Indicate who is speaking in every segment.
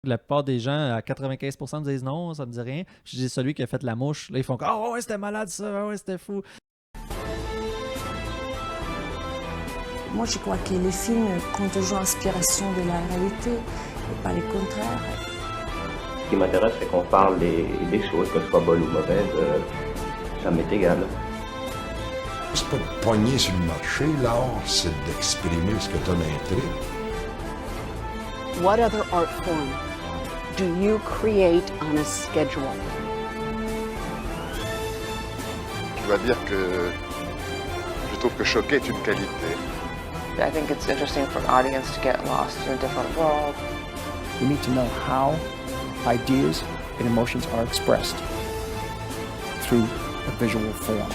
Speaker 1: La plupart des gens, à 95%, disent non, ça me dit rien. Je dis celui qui a fait La Mouche. Là, ils font « Ah ouais, c'était malade ça, ah ouais, c'était fou. »
Speaker 2: Moi, je crois que les films comptent toujours inspiration de la réalité, et pas le contraire.
Speaker 3: Ce qui m'intéresse, c'est qu'on parle des choses, que ce soit bonnes ou mauvaises, ça m'est égal.
Speaker 4: C'est pas de pogner sur le marché, l'art, c'est d'exprimer ce que tu as d'intérêt.
Speaker 5: What other art form do you create on a schedule?
Speaker 6: Je dois dire que je trouve que choquer est une qualité.
Speaker 7: I think it's interesting for an audience to get lost in a different world.
Speaker 8: We need to know how ideas and emotions are expressed through a visual form.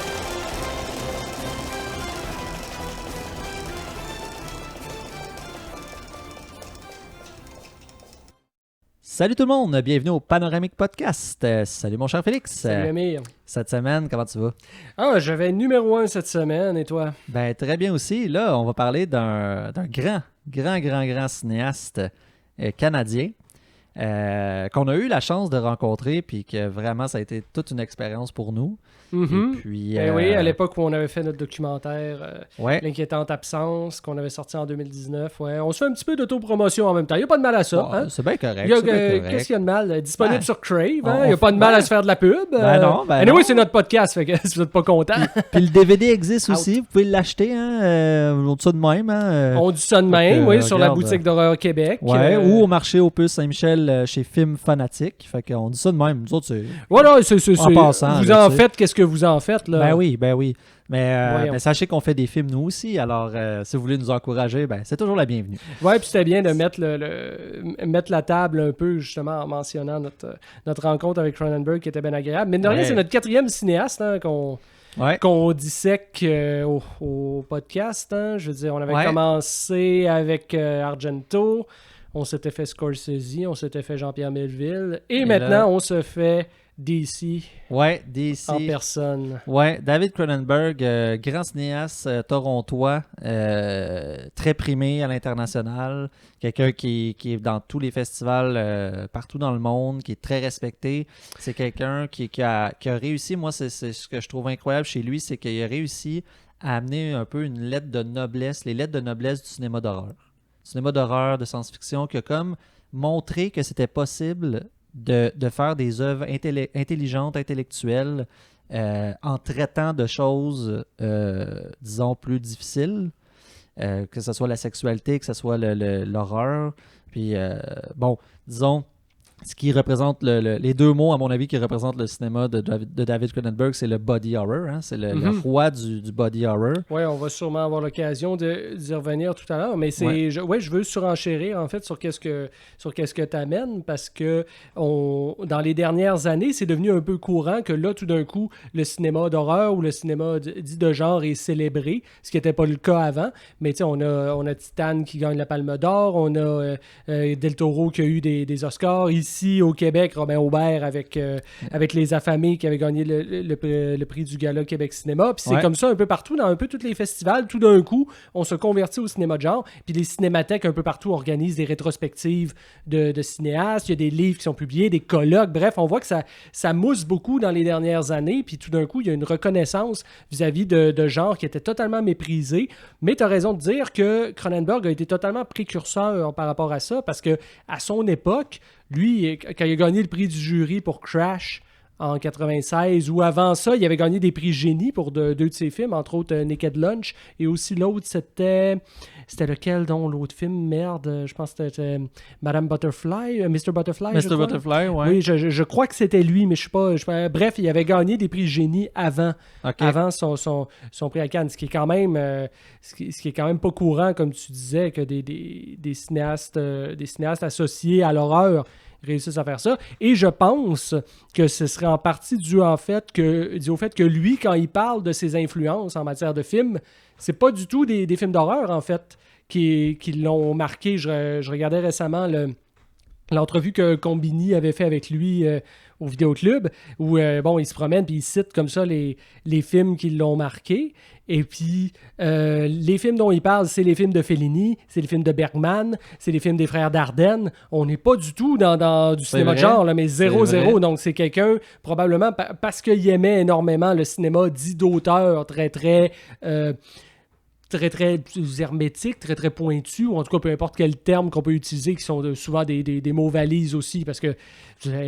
Speaker 1: Salut tout le monde, bienvenue au Panoramique Podcast. Salut mon cher Félix.
Speaker 9: Salut Amir.
Speaker 1: Cette semaine, comment tu vas?
Speaker 9: Ah, j'avais numéro 1 cette semaine, et toi?
Speaker 1: Ben très bien aussi. Là, on va parler d'un grand cinéaste canadien qu'on a eu la chance de rencontrer, puis que vraiment, ça a été toute une expérience pour nous.
Speaker 9: Mm-hmm.
Speaker 1: Et puis,
Speaker 9: oui, à l'époque où on avait fait notre documentaire
Speaker 1: ouais.
Speaker 9: L'inquiétante absence, qu'on avait sorti en 2019. Ouais. On se fait un petit peu d'autopromotion en même temps. Il n'y a pas de mal à ça.
Speaker 1: Bon,
Speaker 9: hein?
Speaker 1: C'est bien correct.
Speaker 9: Qu'est-ce qu'il y a de mal? Disponible sur Crave. Il n'y a pas de mal à se faire de la pub.
Speaker 1: Non.
Speaker 9: Anyway, c'est notre podcast, fait que si vous n'êtes pas content.
Speaker 1: Puis le DVD existe aussi. Vous pouvez l'acheter. On dit ça de même.
Speaker 9: On dit ça de même, oui, sur la boutique d'Horreur Québec.
Speaker 1: Ouais, ou au marché Opus Saint-Michel chez Film Fanatique. Fait qu'on dit ça de même. Nous autres, c'est...
Speaker 9: Voilà,
Speaker 1: en passant.
Speaker 9: Vous
Speaker 1: là,
Speaker 9: en faites, qu'est-ce que vous en faites, là?
Speaker 1: Ben oui. Mais sachez qu'on fait des films nous aussi, alors si vous voulez nous encourager, ben c'est toujours la bienvenue.
Speaker 9: Ouais, puis c'était bien de mettre mettre la table un peu, justement, en mentionnant notre rencontre avec Cronenberg qui était bien agréable. Mais de rien, c'est notre 4e cinéaste qu'on dissèque au podcast. Hein. Je veux dire, on avait commencé avec Argento, on s'était fait Scorsese, on s'était fait Jean-Pierre Melville, et maintenant, là, on se fait... DC.
Speaker 1: Ouais, DC.
Speaker 9: En personne.
Speaker 1: Ouais, David Cronenberg, grand cinéaste torontois, très primé à l'international. Quelqu'un qui est dans tous les festivals partout dans le monde, qui est très respecté. C'est quelqu'un qui a réussi, moi, c'est ce que je trouve incroyable chez lui, c'est qu'il a réussi à amener un peu une lettre de noblesse, les lettres de noblesse du cinéma d'horreur. Du cinéma d'horreur, de science-fiction, qui a comme montré que c'était possible de faire des œuvres intelligentes, intellectuelles, en traitant de choses, disons, plus difficiles, que ce soit la sexualité, que ce soit l'horreur. Puis, disons, ce qui représente les deux mots, à mon avis, qui représentent le cinéma de David Cronenberg, c'est le body horror. Hein? C'est le roi du body horror.
Speaker 9: Oui, on va sûrement avoir l'occasion d'y revenir tout à l'heure, mais je veux surenchérir en fait sur qu'est-ce que tu amènes, parce que dans les dernières années, c'est devenu un peu courant que là, tout d'un coup, le cinéma d'horreur ou le cinéma dit de genre est célébré, ce qui n'était pas le cas avant. Mais tu sais, on a Titane qui gagne la Palme d'Or, on a Del Toro qui a eu des Oscars. Ici, au Québec, Robin Aubert avec Les Affamés qui avait gagné le prix du Gala Québec Cinéma. Puis c'est comme ça un peu partout, dans un peu tous les festivals. Tout d'un coup, on se convertit au cinéma de genre. Puis les cinémathèques un peu partout organisent des rétrospectives de cinéastes. Il y a des livres qui sont publiés, des colloques. Bref, on voit que ça mousse beaucoup dans les dernières années. Puis tout d'un coup, il y a une reconnaissance vis-à-vis de genre qui était totalement méprisé. Mais tu as raison de dire que Cronenberg a été totalement précurseur par rapport à ça, parce que à son époque, lui, quand il a gagné le prix du jury pour Crash en 96, ou avant ça, il avait gagné des prix génie pour deux de ses films, entre autres Naked Lunch, et aussi l'autre, c'était lequel, donc, l'autre film, merde, je pense que c'était Madame Butterfly, Mr. Butterfly,
Speaker 1: Mr. Butterfly, ouais.
Speaker 9: Oui, je crois que c'était lui, mais je sais pas, bref, il avait gagné des prix génie avant son prix à Cannes, ce qui est quand même pas courant, comme tu disais, que des cinéastes associés à l'horreur réussissent à faire ça. Et je pense que ce serait en partie dû au fait que lui, quand il parle de ses influences en matière de films, c'est pas du tout des films d'horreur, en fait, qui l'ont marqué. Je regardais récemment l'entrevue que Combini avait fait avec lui au Vidéoclub, où il se promène puis il cite comme ça les films qui l'ont marqué. Et puis, les films dont il parle, c'est les films de Fellini, c'est les films de Bergman, c'est les films des frères Dardenne. On n'est pas du tout dans du cinéma de genre, là, mais 0-0. Donc, c'est quelqu'un, probablement, parce qu'il aimait énormément le cinéma dit d'auteur, très, très hermétique, très, très pointu, ou en tout cas, peu importe quel terme qu'on peut utiliser, qui sont souvent des mots valises aussi, parce que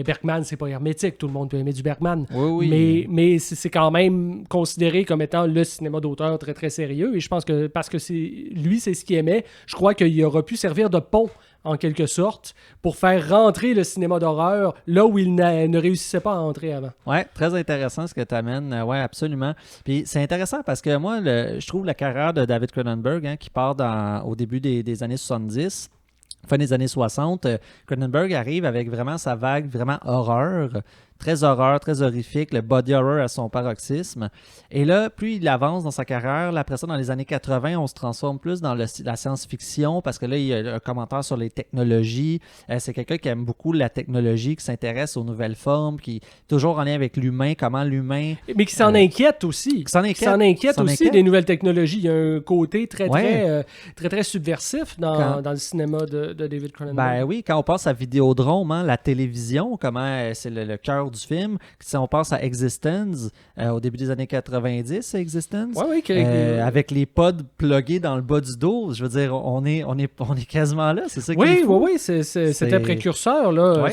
Speaker 9: Bergman, c'est pas hermétique, tout le monde peut aimer du Bergman.
Speaker 1: Oui.
Speaker 9: Mais c'est quand même considéré comme étant le cinéma d'auteur très, très sérieux, et je pense que parce que lui, c'est ce qu'il aimait, je crois qu'il aura pu servir de pont, en quelque sorte, pour faire rentrer le cinéma d'horreur là où il ne réussissait pas à entrer avant.
Speaker 1: Ouais, très intéressant ce que tu amènes. Ouais, absolument. Puis c'est intéressant parce que moi, je trouve la carrière de David Cronenberg, qui part au début des années 70, fin des années 60, Cronenberg arrive avec vraiment sa vague, vraiment horreur, très horrifique, le body horror à son paroxysme. Et là, plus il avance dans sa carrière, là, après ça, dans les années 80, on se transforme plus dans la science-fiction parce que là, il y a un commentaire sur les technologies. C'est quelqu'un qui aime beaucoup la technologie, qui s'intéresse aux nouvelles formes, qui est toujours en lien avec l'humain, comment l'humain...
Speaker 9: Mais qui s'en inquiète aussi.
Speaker 1: Qui s'en inquiète
Speaker 9: aussi des nouvelles technologies. Il y a un côté très subversif dans le cinéma de David Cronenberg.
Speaker 1: Ben oui, quand on passe à Vidéodrome, la télévision, comment c'est le cœur du film. Si on pense à Existence, au début des années 90, Existence, avec les pods plugués dans le bas du dos, je veux dire, on est quasiment là, c'est ça qui est fou.
Speaker 9: Oui, c'était précurseur, là. Ouais.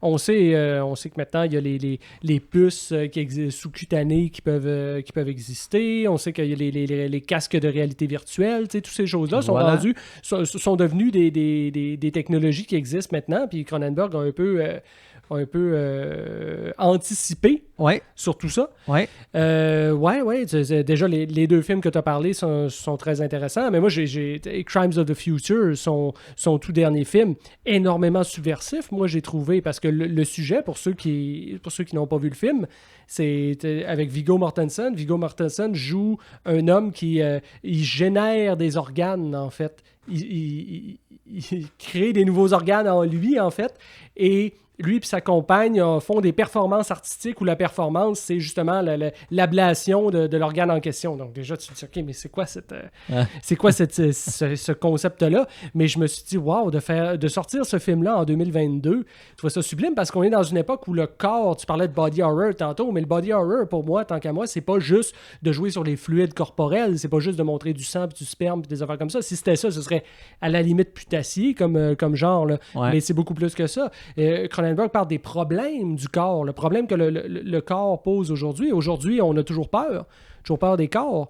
Speaker 9: On sait que maintenant, il y a les puces sous-cutanées qui peuvent exister. On sait qu'il y a les casques de réalité virtuelle. Toutes ces choses-là sont devenues des technologies qui existent maintenant. Puis Cronenberg a un peu anticipé sur tout ça. Déjà, les deux films que tu as parlé sont très intéressants. Mais moi, j'ai Crimes of the Future, son tout dernier film, énormément subversif. Moi, j'ai trouvé, parce que le sujet, pour ceux qui n'ont pas vu le film, c'est avec Viggo Mortensen. Viggo Mortensen joue un homme qui il génère des organes, en fait. Il crée des nouveaux organes en lui, en fait. Et lui et sa compagne font des performances artistiques où la performance, c'est justement l'ablation de l'organe en question. Donc déjà, tu te dis, OK, mais c'est quoi ce concept-là? Mais je me suis dit, wow, de sortir ce film-là en 2022, je trouve ça sublime parce qu'on est dans une époque où le corps, tu parlais de body horror tantôt, mais le body horror, pour moi, tant qu'à moi, c'est pas juste de jouer sur les fluides corporels, c'est pas juste de montrer du sang, puis du sperme, puis des affaires comme ça. Si c'était ça, ce serait à la limite putassier comme genre, là. Mais c'est beaucoup plus que ça. Cronenberg parle des problèmes du corps, le problème que le corps pose aujourd'hui. Aujourd'hui, on a toujours peur des corps.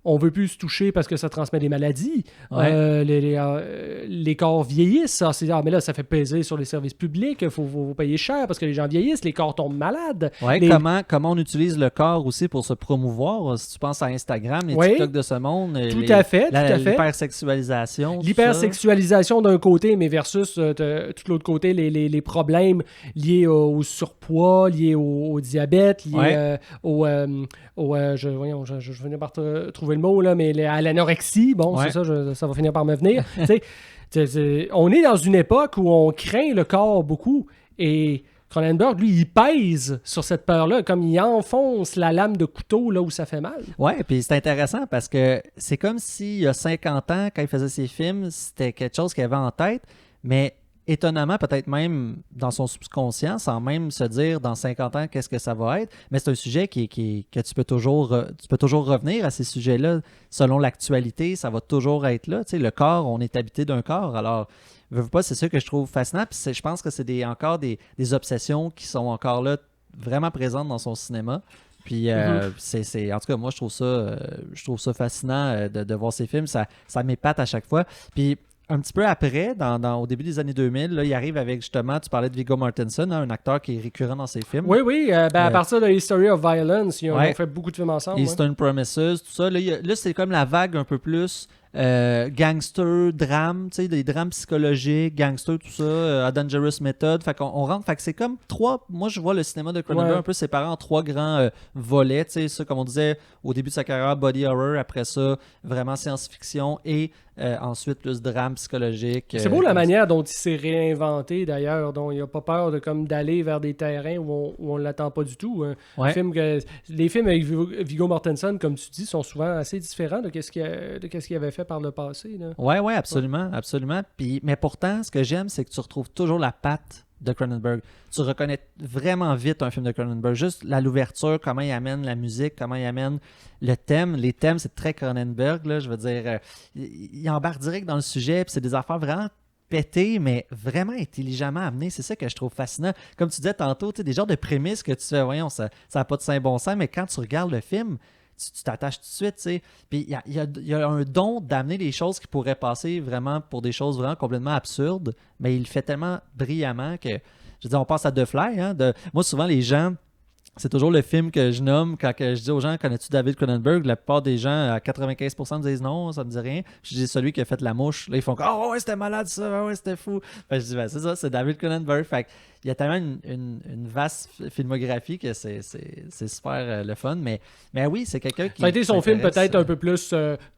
Speaker 9: On veut plus se toucher parce que ça transmet des maladies. Les corps vieillissent. Mais là, ça fait peser sur les services publics. Il faut payer cher parce que les gens vieillissent. Les corps tombent malades.
Speaker 1: Comment on utilise le corps aussi pour se promouvoir? Si tu penses à Instagram, les TikTok de ce monde.
Speaker 9: Tout à fait.
Speaker 1: L'hypersexualisation.
Speaker 9: L'hypersexualisation d'un côté, mais versus tout l'autre côté, les problèmes liés au surpoids, liés au diabète, liés je vais finir par trouver le mot, là, mais à l'anorexie, c'est ça va finir par me venir. On est dans une époque où on craint le corps beaucoup et Cronenberg, lui, il pèse sur cette peur-là, comme il enfonce la lame de couteau là où ça fait mal.
Speaker 1: Ouais, puis c'est intéressant parce que c'est comme s'il y a 50 ans, quand il faisait ses films, c'était quelque chose qu'il avait en tête, mais étonnamment, peut-être même dans son subconscient, sans même se dire dans 50 ans qu'est-ce que ça va être, mais c'est un sujet que tu peux toujours revenir à ces sujets-là selon l'actualité, ça va toujours être là. Tu sais, le corps, on est habité d'un corps, alors veux pas, c'est ça que je trouve fascinant, puis je pense que c'est encore des obsessions qui sont encore là, vraiment présentes dans son cinéma. Puis c'est en tout cas, moi je trouve ça fascinant de voir ces films, ça m'épate à chaque fois. Puis un petit peu après, au début des années 2000, là, il arrive avec, justement, tu parlais de Viggo Mortensen, un acteur qui est récurrent dans ses films.
Speaker 9: Oui, à partir de History of Violence, ils ont fait beaucoup de films ensemble.
Speaker 1: Eastern Promises, tout ça. Là, c'est comme la vague un peu plus gangster, drame, tu sais, des drames psychologiques, gangster, tout ça, A Dangerous Method. Fait qu'on rentre, fait que c'est comme moi je vois le cinéma de Cronenberg un peu séparé en 3 grands volets, tu sais, ça comme on disait au début de sa carrière, body horror, après ça, vraiment science-fiction et ensuite plus drame psychologique.
Speaker 9: C'est beau la manière dont il s'est réinventé d'ailleurs, dont il n'a pas peur d'aller vers des terrains où on ne l'attend pas du tout. Les films avec Viggo Mortensen, comme tu dis, sont souvent assez différents de ce qu'il avait fait par le passé.
Speaker 1: Oui, absolument. Mais pourtant, ce que j'aime, c'est que tu retrouves toujours la patte de Cronenberg. Tu reconnais vraiment vite un film de Cronenberg. Juste l'ouverture, comment il amène la musique, comment il amène le thème. Les thèmes, c'est très Cronenberg, là, je veux dire. Il embarque direct dans le sujet, puis c'est des affaires vraiment pétées, mais vraiment intelligemment amenées. C'est ça que je trouve fascinant. Comme tu disais tantôt, des genres de prémices que tu fais, voyons, ça n'a pas de saint bon sens, mais quand tu regardes le film, tu t'attaches tout de suite, tu sais. Puis il y a un don d'amener des choses qui pourraient passer vraiment pour des choses vraiment complètement absurdes, mais il le fait tellement brillamment que, je veux dire, on passe à The Fly. Hein, moi, souvent, les gens, c'est toujours le film que je nomme quand je dis aux gens, connais-tu David Cronenberg? La plupart des gens, à 95%, me disent non, ça me dit rien. Je dis celui qui a fait La Mouche. Là, ils font oh ouais, c'était malade ça, ouais, c'était fou. Fait, je dis c'est ça, c'est David Cronenberg. Fait que, il y a tellement une vaste filmographie que c'est super le fun. Mais oui, c'est quelqu'un qui.
Speaker 9: Ça a été son film peut-être un peu plus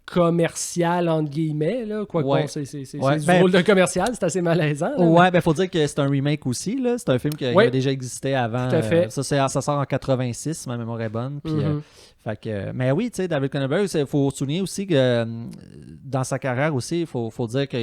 Speaker 9: commercial, entre guillemets. Là. C'est du rôle de commercial, c'est assez malaisant. Là,
Speaker 1: ouais, ben faut dire que c'est un remake aussi. Là. C'est un film qui a déjà existé avant.
Speaker 9: Tout à fait.
Speaker 1: Ça sort en 86, si ma mémoire est bonne. Puis, mais oui, tu sais, David Cronenberg, il faut souligner aussi que dans sa carrière aussi, il faut dire que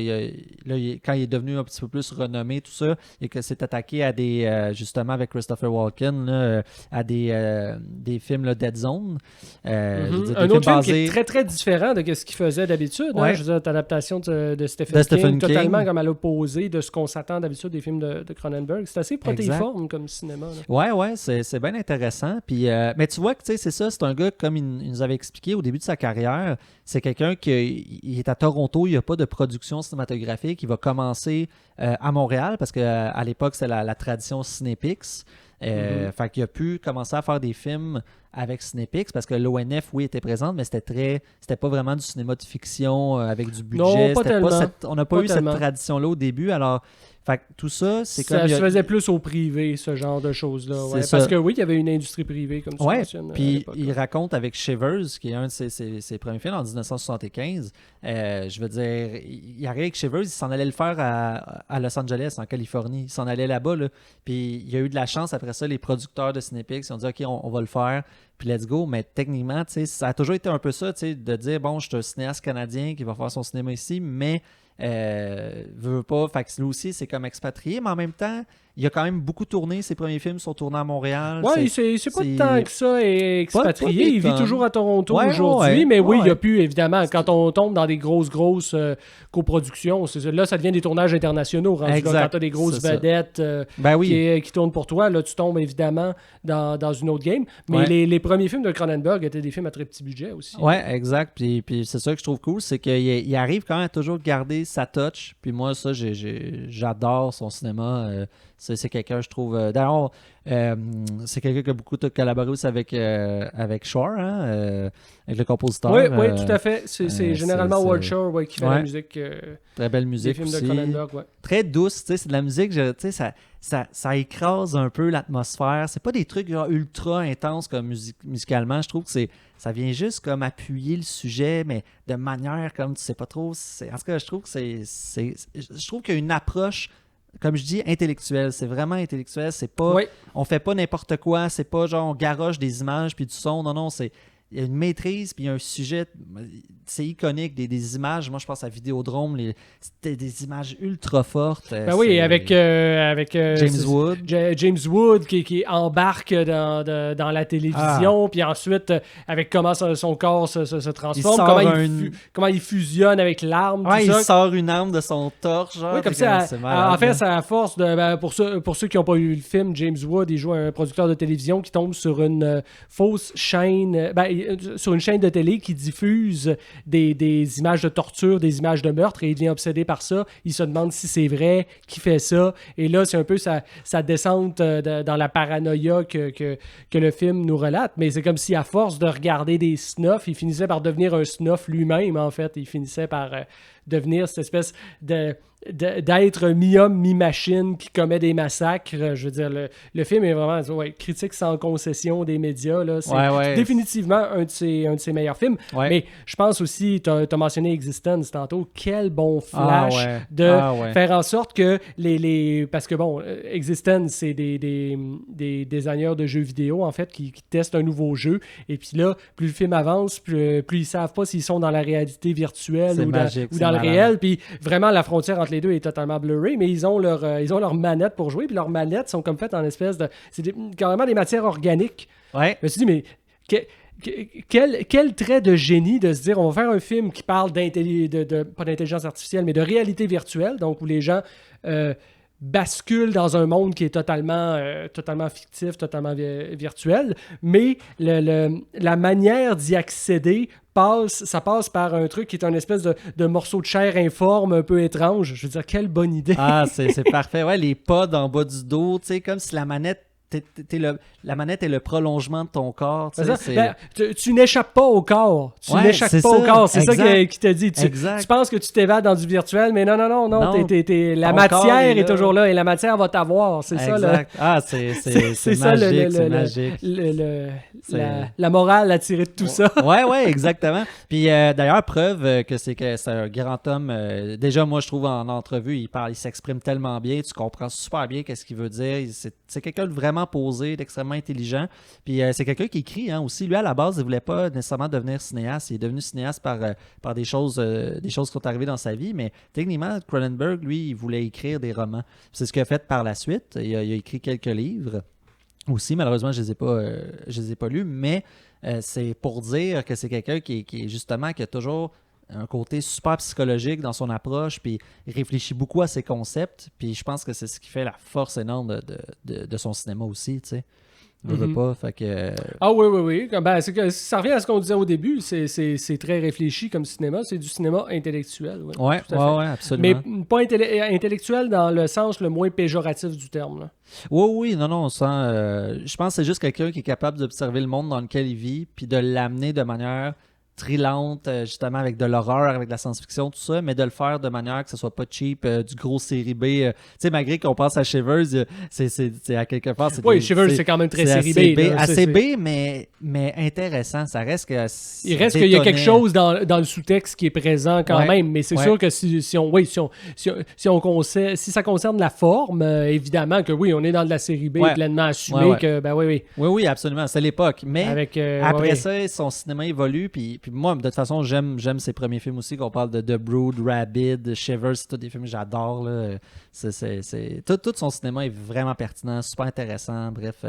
Speaker 1: quand il est devenu un petit peu plus renommé, tout ça, et que s'est attaqué à des, justement avec Christopher Walken, là, à des films là, Dead Zone.
Speaker 9: Un autre film qui est très très différent de ce qu'il faisait d'habitude.
Speaker 1: Ouais.
Speaker 9: Hein, je veux dire, l'adaptation de Stephen King, totalement comme à l'opposé de ce qu'on s'attend d'habitude des films de Cronenberg. C'est assez protéiforme comme cinéma. Là.
Speaker 1: Ouais, c'est bien intéressant. Puis, mais tu vois que c'est ça, c'est un gars, comme il nous avait expliqué au début de sa carrière, c'est quelqu'un qui il est à Toronto, il n'y a pas de production cinématographique, il va commencer à Montréal parce qu'à l'époque, c'est la tradition Cinépix. Fait qu'il a pu commencer à faire des films avec Cinépix parce que l'ONF, oui, était présente, mais c'était pas vraiment du cinéma de fiction avec du budget.
Speaker 9: Non, pas tellement.
Speaker 1: On n'a pas eu cette tradition-là au début. Alors, fait que tout ça, c'est comme...
Speaker 9: Ça se faisait plus au privé, ce genre de choses-là. Ouais. Parce que oui, il y avait une industrie privée, comme tu mentionnes.
Speaker 1: Puis il raconte avec Shivers, qui est un de ses premiers films en 1975. Je veux dire, il arrive avec Shivers, il s'en allait le faire à Los Angeles, en Californie. Il s'en allait là-bas. Là. Puis il y a eu de la chance. Après ça, les producteurs de Cinépix ont dit « OK, on va le faire. » Puis let's go. Mais techniquement, ça a toujours été un peu ça, de dire « Bon, je suis un cinéaste canadien qui va faire son cinéma ici, mais... veut pas, fait que lui aussi c'est comme expatrié, mais en même temps il a quand même beaucoup tourné, ses premiers films sont tournés à Montréal.
Speaker 9: Ouais, c'est pas tant que ça expatrié, il vit toujours à Toronto aujourd'hui, mais oui, il a pu évidemment, quand on tombe dans des grosses coproductions, là ça devient des tournages internationaux, quand tu as des grosses vedettes qui tournent pour toi, là tu tombes évidemment dans une autre game, mais les premiers films de Cronenberg étaient des films à très petit budget aussi.
Speaker 1: Ouais, exact, puis c'est ça que je trouve cool, c'est qu'il arrive quand même à toujours garder sa touch, puis moi ça j'adore son cinéma. C'est quelqu'un, je trouve... D'ailleurs, c'est quelqu'un qui a beaucoup collaboré aussi avec Shore, hein, avec le compositeur.
Speaker 9: Oui, tout à fait. C'est généralement Howard Shore qui fait la musique.
Speaker 1: Très belle musique
Speaker 9: des films
Speaker 1: aussi.
Speaker 9: de Cronenberg,
Speaker 1: très douce, c'est de la musique, ça écrase un peu l'atmosphère. C'est pas des trucs genre, ultra intenses comme musicalement. Je trouve que ça vient juste comme appuyer le sujet, mais de manière comme tu sais pas trop. En tout cas, je trouve que je trouve qu'il y a une approche... Comme je dis, intellectuel. C'est vraiment intellectuel. C'est pas... On fait pas n'importe quoi. C'est pas genre on garoche des images puis du son. Non, il y a une maîtrise puis il y a un sujet... C'est iconique, des images. Moi, je pense à Vidéodrome. C'était des images ultra fortes.
Speaker 9: Oui, avec
Speaker 1: James Wood.
Speaker 9: James Wood qui embarque dans la télévision. Puis ensuite, avec comment son corps se transforme. Comment il fusionne avec l'arme.
Speaker 1: Il sort une arme de son torse. Genre,
Speaker 9: comme ça. En fait, c'est à force de... pour ceux qui n'ont pas vu le film, James Wood, il joue un producteur de télévision qui tombe sur une fausse chaîne... sur une chaîne de télé qui diffuse des images de torture, des images de meurtre, et il devient obsédé par ça. Il se demande si c'est vrai, qui fait ça. Et là, c'est un peu sa descente dans la paranoïa que le film nous relate. Mais c'est comme si, à force de regarder des snuffs, il finissait par devenir un snuff lui-même, en fait. Il finissait par devenir cette espèce d'être mi-homme, mi-machine qui commet des massacres. Je veux dire, le film est vraiment critique sans concession des médias. Là. C'est définitivement un de ses meilleurs films. Ouais. Mais je pense aussi, tu as mentionné Existence tantôt, quel bon flash faire en sorte que parce que bon, Existence, c'est des designers de jeux vidéo, en fait, qui testent un nouveau jeu. Et puis là, plus le film avance, plus ils savent pas s'ils sont dans la réalité virtuelle ou dans le réel. Puis vraiment, la frontière entre les deux est totalement blurrée, mais ils ont leur manette pour jouer, puis leurs manettes sont comme faites en espèce de... C'est carrément des matières organiques. Ouais. Je me suis dit, mais quel trait de génie de se dire, on va faire un film qui parle pas d'intelligence artificielle, mais de réalité virtuelle, donc où les gens basculent dans un monde qui est totalement fictif, totalement virtuel, mais la manière d'y accéder ça passe par un truc qui est un espèce de morceau de chair informe un peu étrange. Je veux dire, quelle bonne idée.
Speaker 1: Ah, c'est parfait. Ouais, les pods en bas du dos, tu sais, comme si la manette la manette est le prolongement de ton corps.
Speaker 9: Tu n'échappes pas au corps. Tu n'échappes pas au corps. C'est ça qui te dit. Tu penses que tu t'évades dans du virtuel, mais non. La matière est toujours là et la matière va t'avoir. C'est ça.
Speaker 1: C'est magique. C'est magique.
Speaker 9: La morale à tirer de tout ça.
Speaker 1: Ouais, exactement. Puis d'ailleurs, preuve que c'est un grand homme. Déjà, moi, je trouve en entrevue, il s'exprime tellement bien. Tu comprends super bien qu'est-ce qu'il veut dire. C'est quelqu'un de vraiment posé, d'extrêmement intelligent. Puis c'est quelqu'un qui écrit aussi. Lui, à la base, il ne voulait pas nécessairement devenir cinéaste. Il est devenu cinéaste par des choses qui sont arrivées dans sa vie. Mais techniquement, Cronenberg, lui, il voulait écrire des romans. C'est ce qu'il a fait par la suite. Il a écrit quelques livres aussi. Malheureusement, je ne les ai pas lus. Mais c'est pour dire que c'est quelqu'un qui justement, qui a toujours un côté super psychologique dans son approche, puis il réfléchit beaucoup à ses concepts, puis je pense que c'est ce qui fait la force énorme de son cinéma aussi, tu sais. Pas, fait que...
Speaker 9: Ah oui. Ben, ça revient à ce qu'on disait au début, c'est très réfléchi comme cinéma, c'est du cinéma intellectuel.
Speaker 1: Ouais, absolument.
Speaker 9: Mais pas intellectuel dans le sens le moins péjoratif du terme. Là.
Speaker 1: Oui, non, je pense que c'est juste quelqu'un qui est capable d'observer le monde dans lequel il vit, puis de l'amener de manière thrillante, justement, avec de l'horreur, avec de la science-fiction, tout ça, mais de le faire de manière que ce soit pas cheap, du gros série B. Tu sais, malgré qu'on pense à Shivers, c'est à quelque part...
Speaker 9: Shivers, c'est quand même très série B.
Speaker 1: Assez B, mais intéressant. Ça reste que...
Speaker 9: Il reste qu'il y a quelque chose dans le sous-texte qui est présent quand même, mais c'est sûr que si ça concerne la forme, évidemment que oui, on est dans de la série B pleinement assumé que, ben oui.
Speaker 1: Oui, absolument, c'est l'époque. Mais après ça, son cinéma évolue, puis moi, de toute façon, j'aime ses premiers films aussi, qu'on parle de The Brood, Rabid, Shivers, c'est tous des films que j'adore. Là. Tout son cinéma est vraiment pertinent, super intéressant. Bref,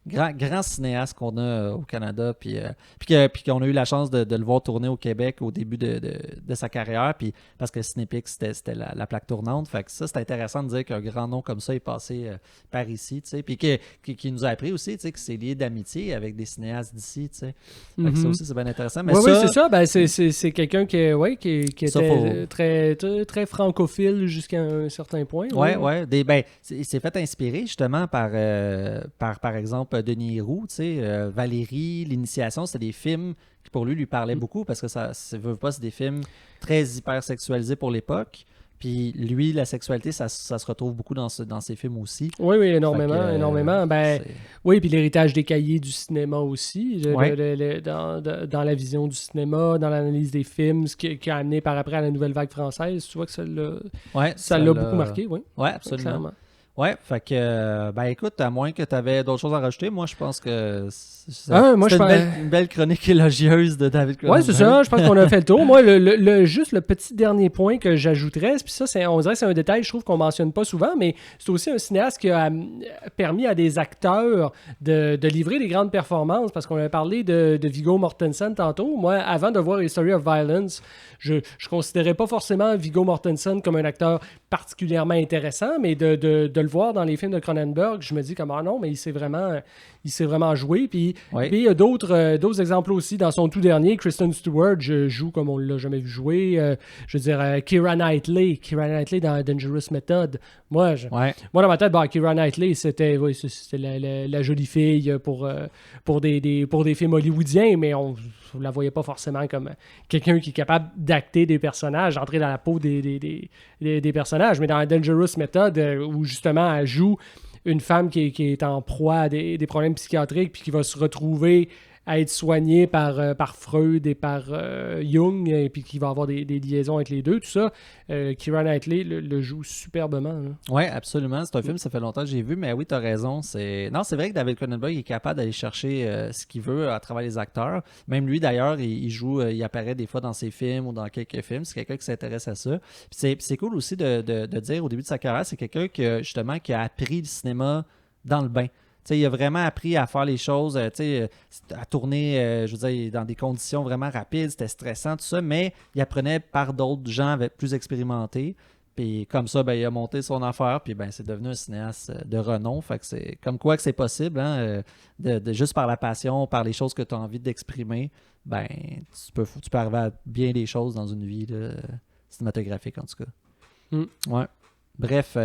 Speaker 1: grand cinéaste qu'on a au Canada, puis qu'on a eu la chance de le voir tourner au Québec au début de sa carrière, puis parce que Cinépix, c'était la plaque tournante. Fait que ça, c'est intéressant de dire qu'un grand nom comme ça est passé par ici, tu sais, puis qui nous a appris aussi, tu sais, que c'est lié d'amitié avec des cinéastes d'ici, tu sais. Fait que ça aussi, c'est bien intéressant. Mais
Speaker 9: c'est ça. Ben, c'est quelqu'un qui était très, très, très francophile jusqu'à un certain point.
Speaker 1: Ouais. Il s'est fait inspirer justement par exemple, Denis Héroux, tu sais, Valérie, L'Initiation, c'est des films qui pour lui parlaient beaucoup parce que c'est des films très hypersexualisés pour l'époque. Puis lui, la sexualité, ça se retrouve beaucoup dans ses films aussi.
Speaker 9: Oui, énormément. Oui, puis l'héritage des cahiers du cinéma aussi, dans la vision du cinéma, dans l'analyse des films, ce qui a amené par après à la nouvelle vague française. Tu vois que ça l'a beaucoup marqué, oui.
Speaker 1: Oui, absolument. Clairement. Ouais, fait que, écoute, à moins que tu avais d'autres choses à rajouter, moi, je pense que c'est une belle chronique élogieuse de David Cronenberg.
Speaker 9: Oui, c'est ça, je pense qu'on a fait le tour. Moi, juste le petit dernier point que j'ajouterais, puis ça, on dirait que c'est un détail, je trouve qu'on mentionne pas souvent, mais c'est aussi un cinéaste qui a permis à des acteurs de livrer des grandes performances, parce qu'on avait parlé de Viggo Mortensen tantôt. Moi, avant de voir History of Violence, je considérais pas forcément Viggo Mortensen comme un acteur particulièrement intéressant, mais de le voir dans les films de Cronenberg, je me dis comme, ah non, mais il s'est vraiment joué. Puis il y a d'autres exemples aussi. Dans son tout dernier, Kristen Stewart joue comme on l'a jamais vu jouer. Je veux dire, Keira Knightley dans Dangerous Method. Moi, dans ma tête, Keira Knightley, c'était la jolie fille pour des films hollywoodiens, mais on la voyait pas forcément comme quelqu'un qui est capable d'acter des personnages, entrer dans la peau des personnages. Mais dans Dangerous Method, où justement elle joue une femme qui est en proie à des problèmes psychiatriques puis qui va se retrouver à être soignée par Freud et par Jung, et puis qui va avoir des liaisons avec les deux, tout ça. Keira Knightley le joue superbement.
Speaker 1: Oui, absolument. C'est un film, ça fait longtemps que j'ai vu, mais oui, tu as raison. Non, c'est vrai que David Cronenberg est capable d'aller chercher ce qu'il veut à travers les acteurs. Même lui, d'ailleurs, il apparaît des fois dans ses films ou dans quelques films. C'est quelqu'un qui s'intéresse à ça. Puis c'est cool aussi de dire au début de sa carrière, c'est quelqu'un qui a appris le cinéma dans le bain. T'sais, il a vraiment appris à faire les choses, à tourner, je veux dire, dans des conditions vraiment rapides, c'était stressant, tout ça, mais il apprenait par d'autres gens plus expérimentés. Puis comme ça, il a monté son affaire, puis c'est devenu un cinéaste de renom. Fait que c'est comme quoi que c'est possible, hein, juste par la passion, par les choses que tu as envie d'exprimer, tu peux arriver à bien des choses dans une vie cinématographique, en tout cas. Ouais. Bref,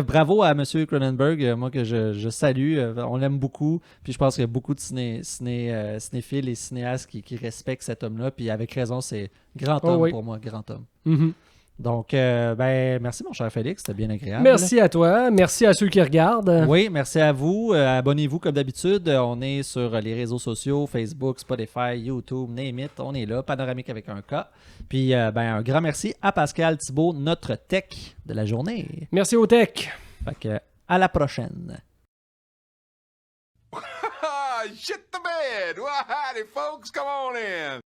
Speaker 1: bravo à M. Cronenberg, moi que je salue, on l'aime beaucoup, puis je pense qu'il y a beaucoup de cinéphiles et cinéastes qui respectent cet homme-là, puis avec raison, c'est grand homme pour moi, grand homme.
Speaker 9: Mm-hmm.
Speaker 1: Donc, merci mon cher Félix, c'était bien agréable.
Speaker 9: Merci à toi, merci à ceux qui regardent.
Speaker 1: Oui, merci à vous. Abonnez-vous comme d'habitude. On est sur les réseaux sociaux, Facebook, Spotify, YouTube, name it. On est là, Panoramique avec un K. Puis, un grand merci à Pascal Thibault, notre tech de la journée.
Speaker 9: Merci au tech.
Speaker 1: Fait que, à la prochaine.
Speaker 10: Shit the bed. Well, howdy, folks. Come on in.